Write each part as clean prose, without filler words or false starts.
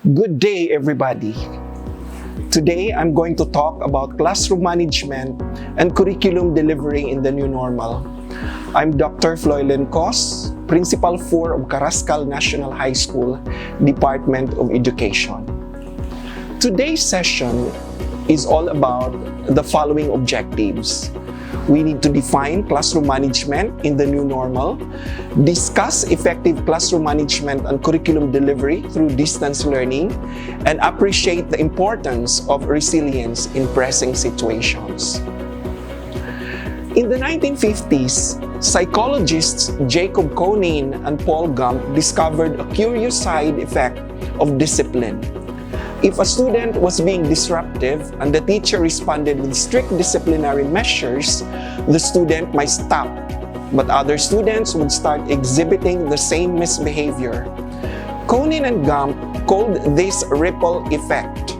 Good day, everybody. Today, I'm going to talk about classroom management and curriculum delivery in the new normal. I'm Dr. Floylen Cos, Principal 4 of Carrascal National High School, Department of Education. Today's session is all about the following objectives. We need to define classroom management in the new normal, discuss effective classroom management and curriculum delivery through distance learning, and appreciate the importance of resilience in pressing situations. In the 1950s, psychologists Jacob Konin and Paul Gump discovered a curious side effect of discipline. If a student was being disruptive and the teacher responded with strict disciplinary measures, the student might stop, but other students would start exhibiting the same misbehavior. Konin and Gump called this ripple effect,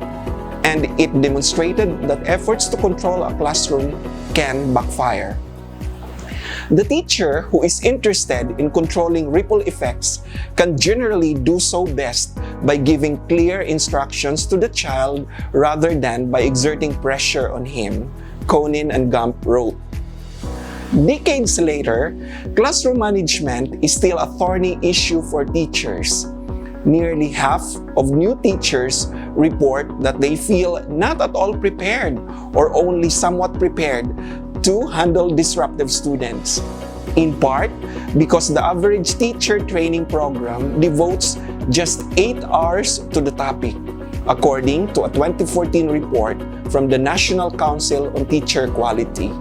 and it demonstrated that efforts to control a classroom can backfire. The teacher who is interested in controlling ripple effects can generally do so best by giving clear instructions to the child rather than by exerting pressure on him, Konin and Gump wrote. Decades later, classroom management is still a thorny issue for teachers. Nearly half of new teachers report that they feel not at all prepared or only somewhat prepared to handle disruptive students, in part because the average teacher training program devotes just 8 hours to the topic, according to a 2014 report from the National Council on Teacher Quality.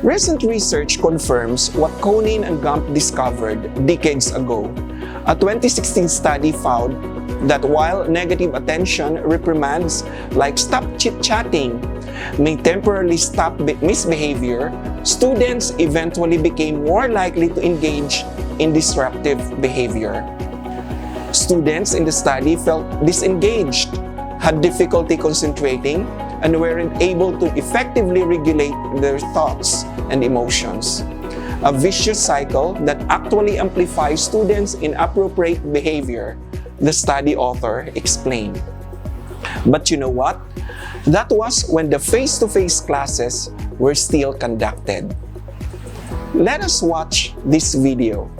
Recent research confirms what Konin and Gump discovered decades ago. A 2016 study found that while negative attention reprimands like "stop chit-chatting" may temporarily stop misbehavior, students eventually became more likely to engage in disruptive behavior. Students in the study felt disengaged, had difficulty concentrating, and weren't able to effectively regulate their thoughts and emotions. A vicious cycle that actually amplifies students' inappropriate behavior, the study author explained. But you know what? That was when the face-to-face classes were still conducted. Let us watch this video.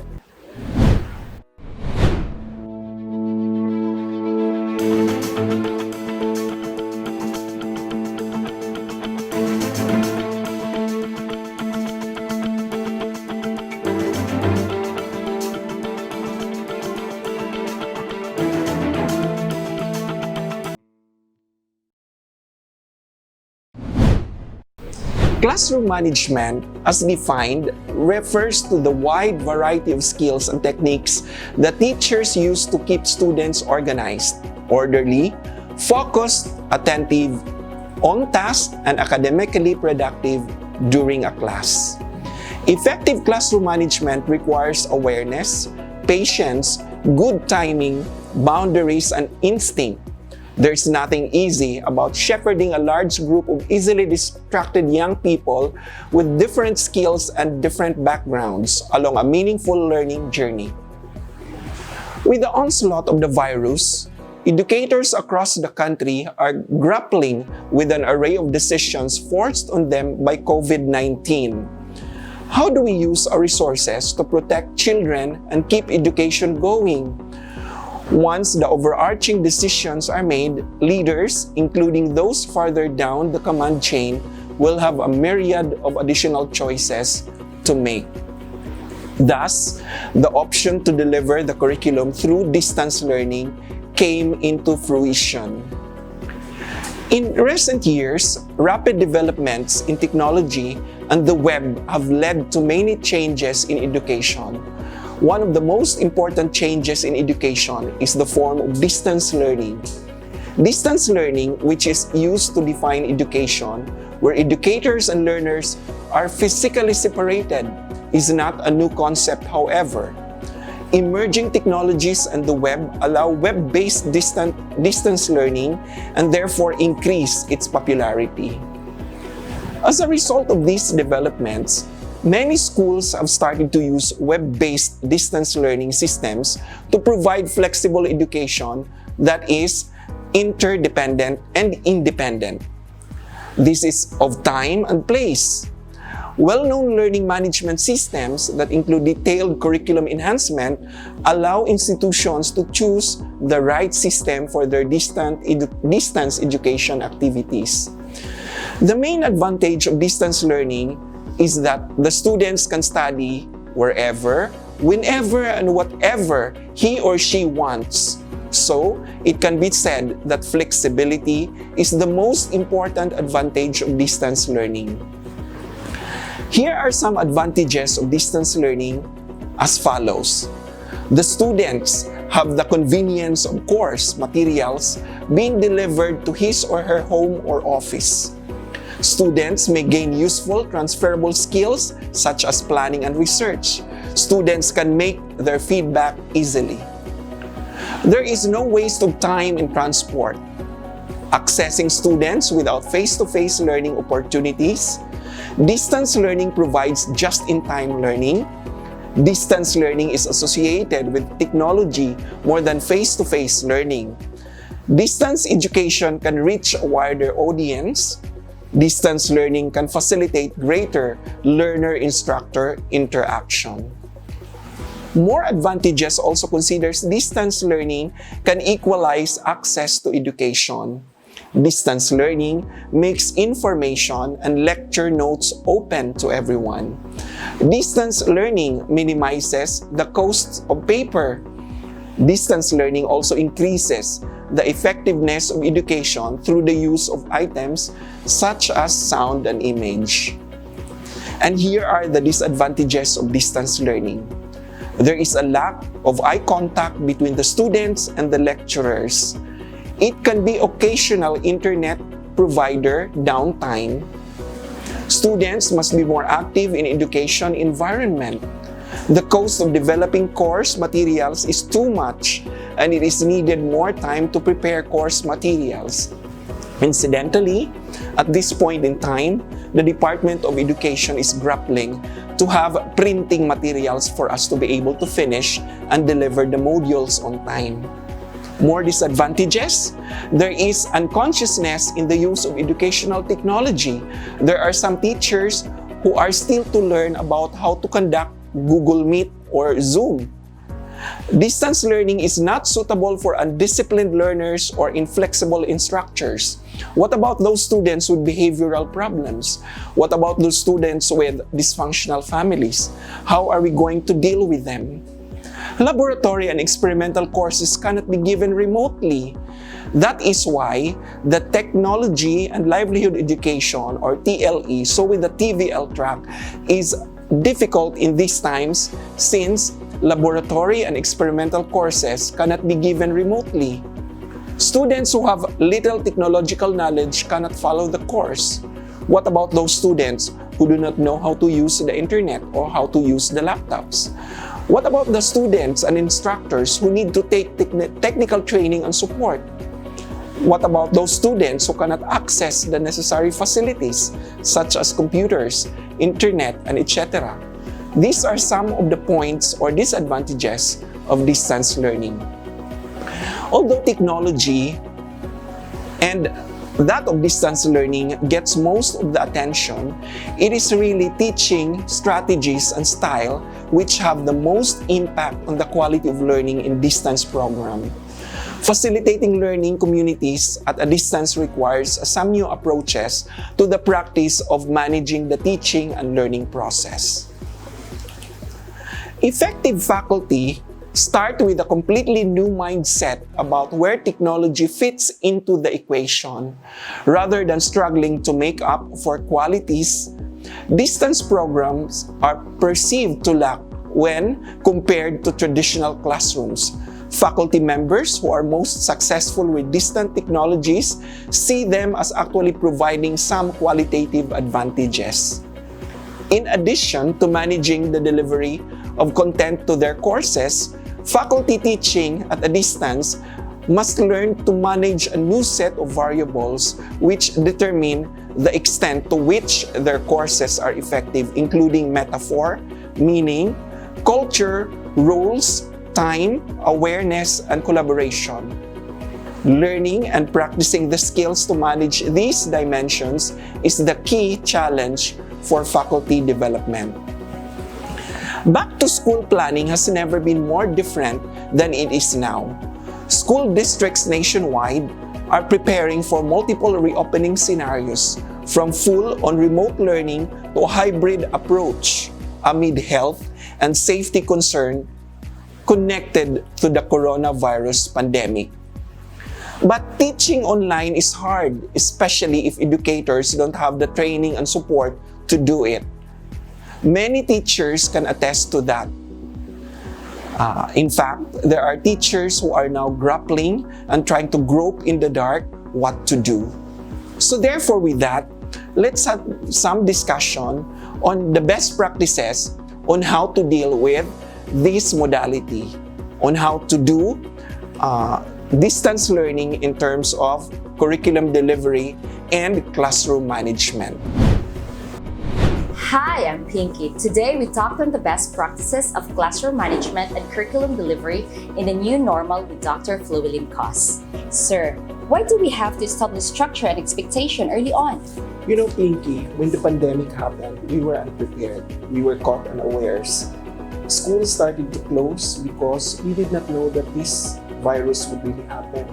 Classroom management, as defined, refers to the wide variety of skills and techniques that teachers use to keep students organized, orderly, focused, attentive, on task, and academically productive during a class. Effective classroom management requires awareness, patience, good timing, boundaries, and instinct. There's nothing easy about shepherding a large group of easily distracted young people with different skills and different backgrounds along a meaningful learning journey. With the onslaught of the virus, educators across the country are grappling with an array of decisions forced on them by COVID-19. How do we use our resources to protect children and keep education going? Once the overarching decisions are made, leaders, including those farther down the command chain, will have a myriad of additional choices to make. Thus, the option to deliver the curriculum through distance learning came into fruition. In recent years, rapid developments in technology and the web have led to many changes in education. One of the most important changes in education is the form of distance learning. Distance learning, which is used to define education, where educators and learners are physically separated, is not a new concept, however. Emerging technologies and the web allow web-based distance learning and therefore increase its popularity. As a result of these developments, Many schools have started to use web-based distance learning systems to provide flexible education that is interdependent and independent. This is of time and place. Well-known learning management systems that include detailed curriculum enhancement allow institutions to choose the right system for their distance education activities. The main advantage of distance learning is that the students can study wherever, whenever, and whatever he or she wants. So, it can be said that flexibility is the most important advantage of distance learning. Here are some advantages of distance learning as follows. The students have the convenience of course materials being delivered to his or her home or office. Students may gain useful transferable skills such as planning and research. Students can make their feedback easily. There is no waste of time in transport. Accessing students without face-to-face learning opportunities. Distance learning provides just-in-time learning. Distance learning is associated with technology more than face-to-face learning. Distance education can reach a wider audience. Distance learning can facilitate greater learner-instructor interaction. More advantages also considers distance learning can equalize access to education. Distance learning makes information and lecture notes open to everyone. Distance learning minimizes the cost of paper. Distance learning also increases the effectiveness of education through the use of items such as sound and image. And here are the disadvantages of distance learning. There is a lack of eye contact between the students and the lecturers. It can be occasional internet provider downtime. Students must be more active in education environment. The cost of developing course materials is too much, and it is needed more time to prepare course materials. Incidentally, at this point in time, the Department of Education is grappling to have printing materials for us to be able to finish and deliver the modules on time. More disadvantages? There is unconsciousness in the use of educational technology. There are some teachers who are still to learn about how to conduct Google Meet or Zoom. Distance learning is not suitable for undisciplined learners or inflexible instructors. What about those students with behavioral problems? What about those students with dysfunctional families? How are we going to deal with them? Laboratory and experimental courses cannot be given remotely. That is why the Technology and Livelihood Education or TLE, so with the TVL track, is difficult in these times since laboratory and experimental courses cannot be given remotely. Students who have little technological knowledge cannot follow the course. What about those students who do not know how to use the internet or how to use the laptops? What about the students and instructors who need to take technical training and support? What about those students who cannot access the necessary facilities such as computers, internet, and etc.? These are some of the points or disadvantages of distance learning. Although technology and that of distance learning gets most of the attention, it is really teaching strategies and style which have the most impact on the quality of learning in distance program. Facilitating learning communities at a distance requires some new approaches to the practice of managing the teaching and learning process. Effective faculty start with a completely new mindset about where technology fits into the equation. Rather than struggling to make up for qualities, distance programs are perceived to lack when compared to traditional classrooms. Faculty members who are most successful with distant technologies see them as actually providing some qualitative advantages. In addition to managing the delivery of content to their courses, faculty teaching at a distance must learn to manage a new set of variables which determine the extent to which their courses are effective, including metaphor, meaning, culture, rules, time, awareness, and collaboration. Learning and practicing the skills to manage these dimensions is the key challenge for faculty development. Back to school planning has never been more different than it is now. School districts nationwide are preparing for multiple reopening scenarios, from full on remote learning to a hybrid approach amid health and safety concern connected to the coronavirus pandemic. But teaching online is hard, especially if educators don't have the training and support to do it. Many teachers can attest to that. In fact, there are teachers who are now grappling and trying to grope in the dark what to do. So therefore, with that, let's have some discussion on the best practices on how to deal with this modality, on how to do distance learning in terms of curriculum delivery and classroom management. Hi, I'm Pinky. Today we talked on the best practices of classroom management and curriculum delivery in the new normal with Dr. Flewilyn Cos. Sir, why do we have to establish structure and expectation early on? You know, Pinky, when the pandemic happened, we were unprepared. We were caught unawares. Schools started to close because we did not know that this virus would really happen.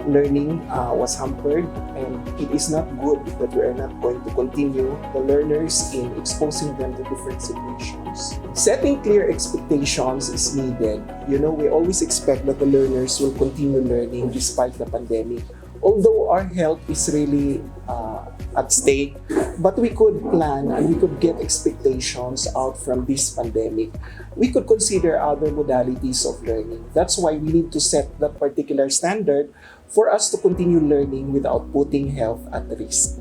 Learning was hampered, and it is not good that we are not going to continue the learners in exposing them to different situations. Setting clear expectations is needed. You know, we always expect that the learners will continue learning despite the pandemic. Although our health is really at stake, but we could plan and we could get expectations out from this pandemic. We could consider other modalities of learning. That's why we need to set that particular standard for us to continue learning without putting health at risk.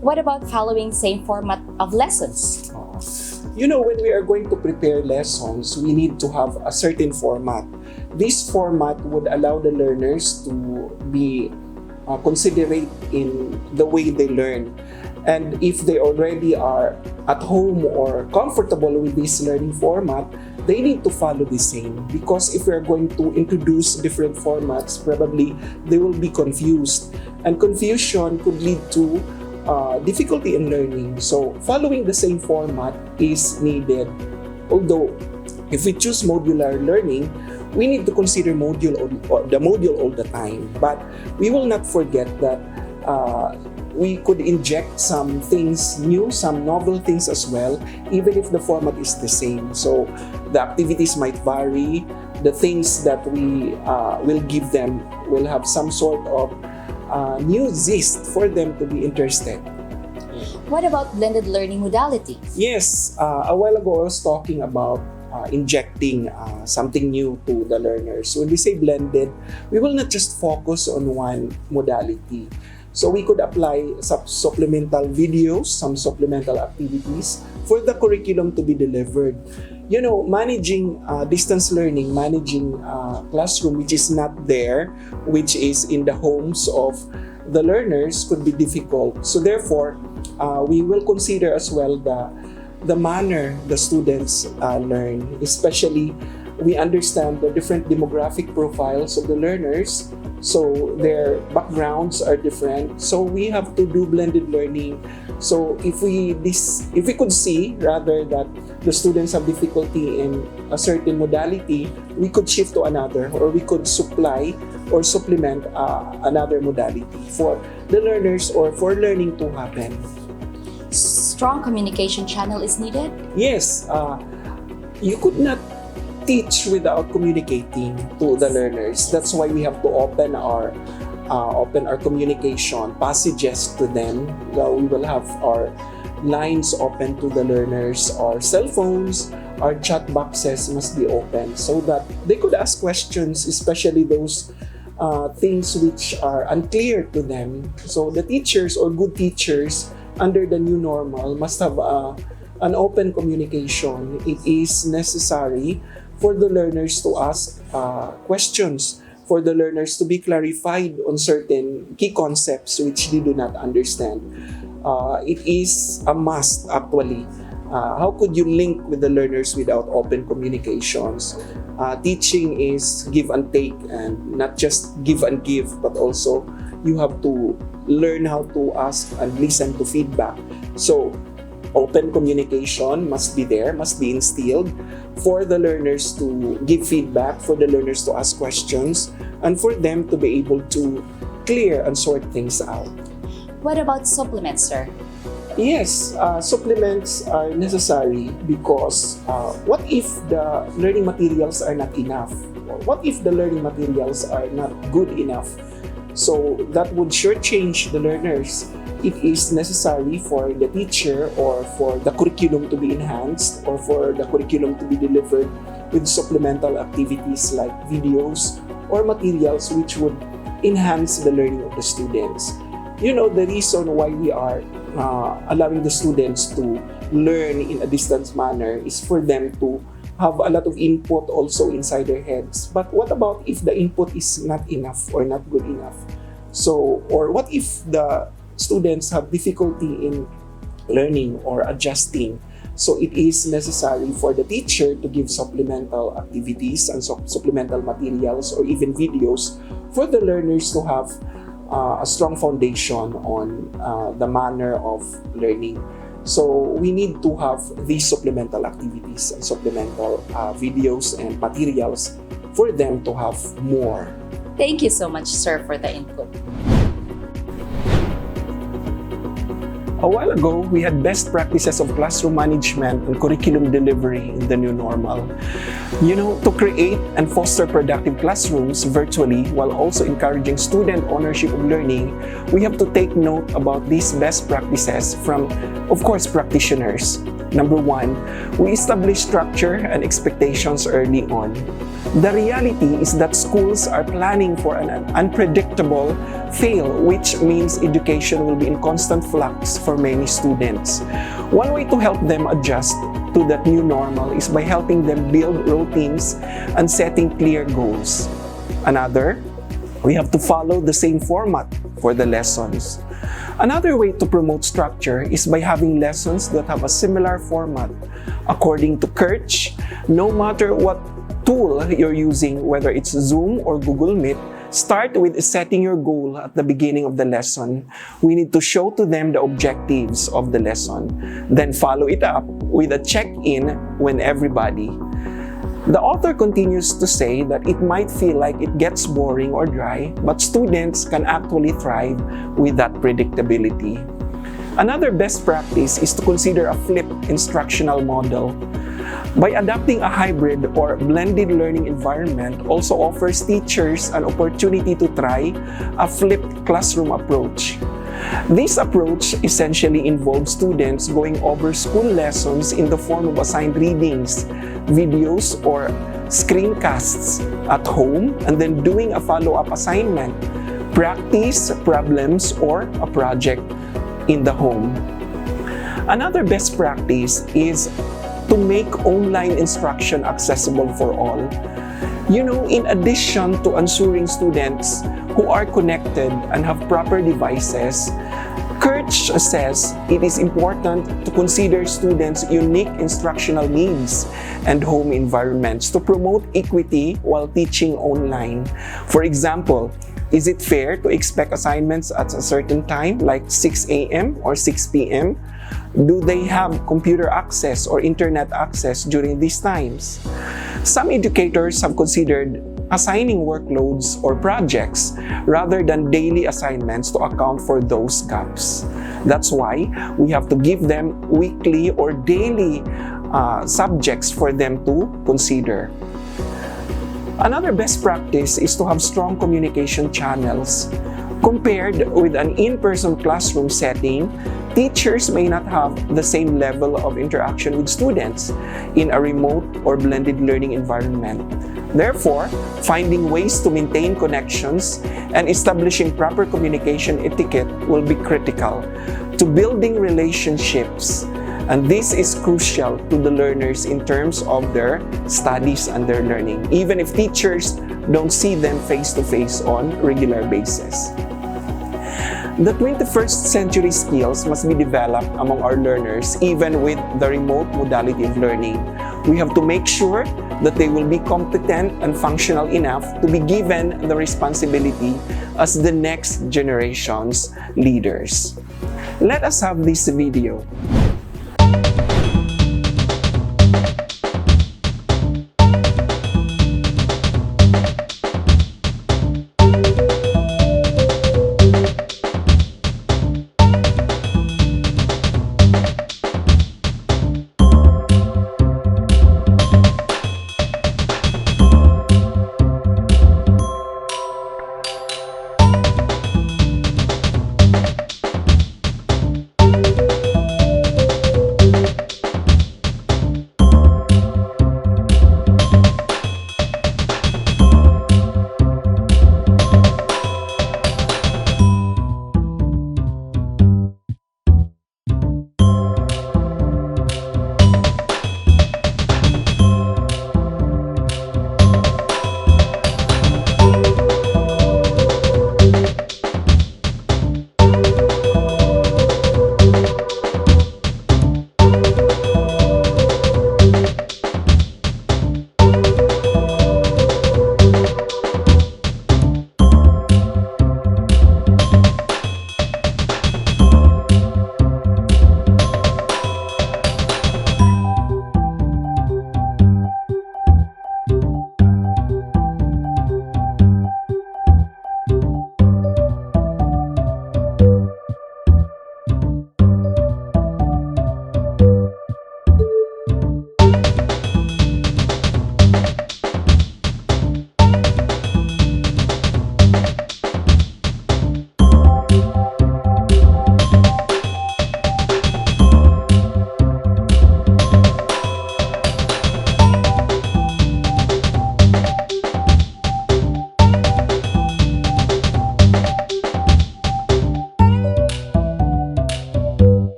What about following same format of lessons? You know, when we are going to prepare lessons, we need to have a certain format. This format would allow the learners to be considerate in the way they learn. And if they already are at home or comfortable with this learning format, they need to follow the same. Because if we're going to introduce different formats, probably they will be confused. And confusion could lead to difficulty in learning. So following the same format is needed. Although, if we choose modular learning, we need to consider the module all the time. But we will not forget that we could inject some things new, some novel things as well, even if the format is the same. So the activities might vary. The things that we will give them will have some sort of new zest for them to be interested. What about blended learning modality? Yes, a while ago I was talking about injecting something new to the learners. When we say blended, we will not just focus on one modality. So we could apply some supplemental videos, some supplemental activities for the curriculum to be delivered. You know, managing distance learning, managing classroom which is not there, which is in the homes of the learners, could be difficult. So therefore, we will consider as well the manner the students learn. Especially, we understand the different demographic profiles of the learners, so their backgrounds are different. So we have to do blended learning. So if we could see rather that the students have difficulty in a certain modality, we could shift to another, or we could supply or supplement another modality for the learners or for learning to happen. Strong communication channel is needed? Yes, you could not teach without communicating to the learners. That's why we have to open our communication passages to them. We will have our lines open to the learners, our cell phones, our chat boxes must be open so that they could ask questions, especially those things which are unclear to them. So the teachers or good teachers under the new normal must have an open communication. It is necessary for the learners to ask questions for the learners to be clarified on certain key concepts which they do not understand. It is a must actually. How could you link with the learners without open communications? Teaching is give and take, and not just give and give, but also you have to learn how to ask and listen to feedback. So open communication must be there, must be instilled for the learners to give feedback, for the learners to ask questions, and for them to be able to clear and sort things out. What about supplements, sir? Yes, supplements are necessary because what if the learning materials are not enough? Or what if the learning materials are not good enough? So that would shortchange the learners. It is necessary for the teacher or for the curriculum to be enhanced or for the curriculum to be delivered with supplemental activities like videos or materials which would enhance the learning of the students. You know, the reason why we are allowing the students to learn in a distance manner is for them to have a lot of input also inside their heads. But what about if the input is not enough or not good enough? So, or what if the students have difficulty in learning or adjusting? So it is necessary for the teacher to give supplemental activities and supplemental materials or even videos for the learners to have a strong foundation on the manner of learning. So we need to have these supplemental activities and supplemental videos and materials for them to have more. Thank you so much, sir, for the input. A while ago, we had best practices of classroom management and curriculum delivery in the new normal. You know, to create and foster productive classrooms virtually while also encouraging student ownership of learning, we have to take note about these best practices from, of course, practitioners. Number one, we establish structure and expectations early on. The reality is that schools are planning for an unpredictable fail, which means education will be in constant flux for many students. One way to help them adjust to that new normal is by helping them build routines and setting clear goals. Another, we have to follow the same format for the lessons. Another way to promote structure is by having lessons that have a similar format. According to Kirch, no matter what tool you're using, whether it's Zoom or Google Meet, start with setting your goal at the beginning of the lesson. We need to show to them the objectives of the lesson. Then follow it up with a check-in when everybody. The author continues to say that it might feel like it gets boring or dry, but students can actually thrive with that predictability. Another best practice is to consider a flipped instructional model. By adopting a hybrid or blended learning environment also offers teachers an opportunity to try a flipped classroom approach. This approach essentially involves students going over school lessons in the form of assigned readings, videos, or screencasts at home, and then doing a follow-up assignment, practice problems, or a project in the home. Another best practice is to make online instruction accessible for all. You know, in addition to ensuring students who are connected and have proper devices, Kirch says it is important to consider students' unique instructional needs and home environments to promote equity while teaching online. For example, is it fair to expect assignments at a certain time, like 6 a.m. or 6 p.m.? Do they have computer access or internet access during these times? Some educators have considered assigning workloads or projects rather than daily assignments to account for those gaps. That's why we have to give them weekly or daily subjects for them to consider. Another best practice is to have strong communication channels. Compared with an in-person classroom setting, teachers may not have the same level of interaction with students in a remote or blended learning environment. Therefore, finding ways to maintain connections and establishing proper communication etiquette will be critical to building relationships. And this is crucial to the learners in terms of their studies and their learning. Even if teachers don't see them face-to-face on regular basis. The 21st century skills must be developed among our learners even with the remote modality of learning. We have to make sure that they will be competent and functional enough to be given the responsibility as the next generation's leaders. Let us have this video.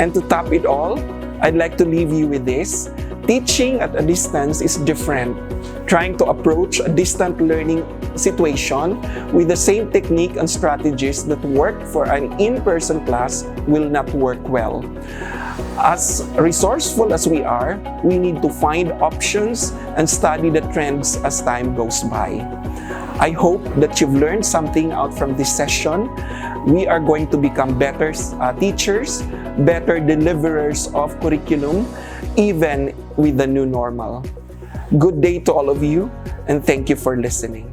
And to top it all, I'd like to leave you with this. Teaching at a distance is different. Trying to approach a distant learning situation with the same technique and strategies that work for an in-person class will not work well. As resourceful as we are, we need to find options and study the trends as time goes by. I hope that you've learned something out from this session. We are going to become better teachers, better deliverers of curriculum, even with the new normal. Good day to all of you, and thank you for listening.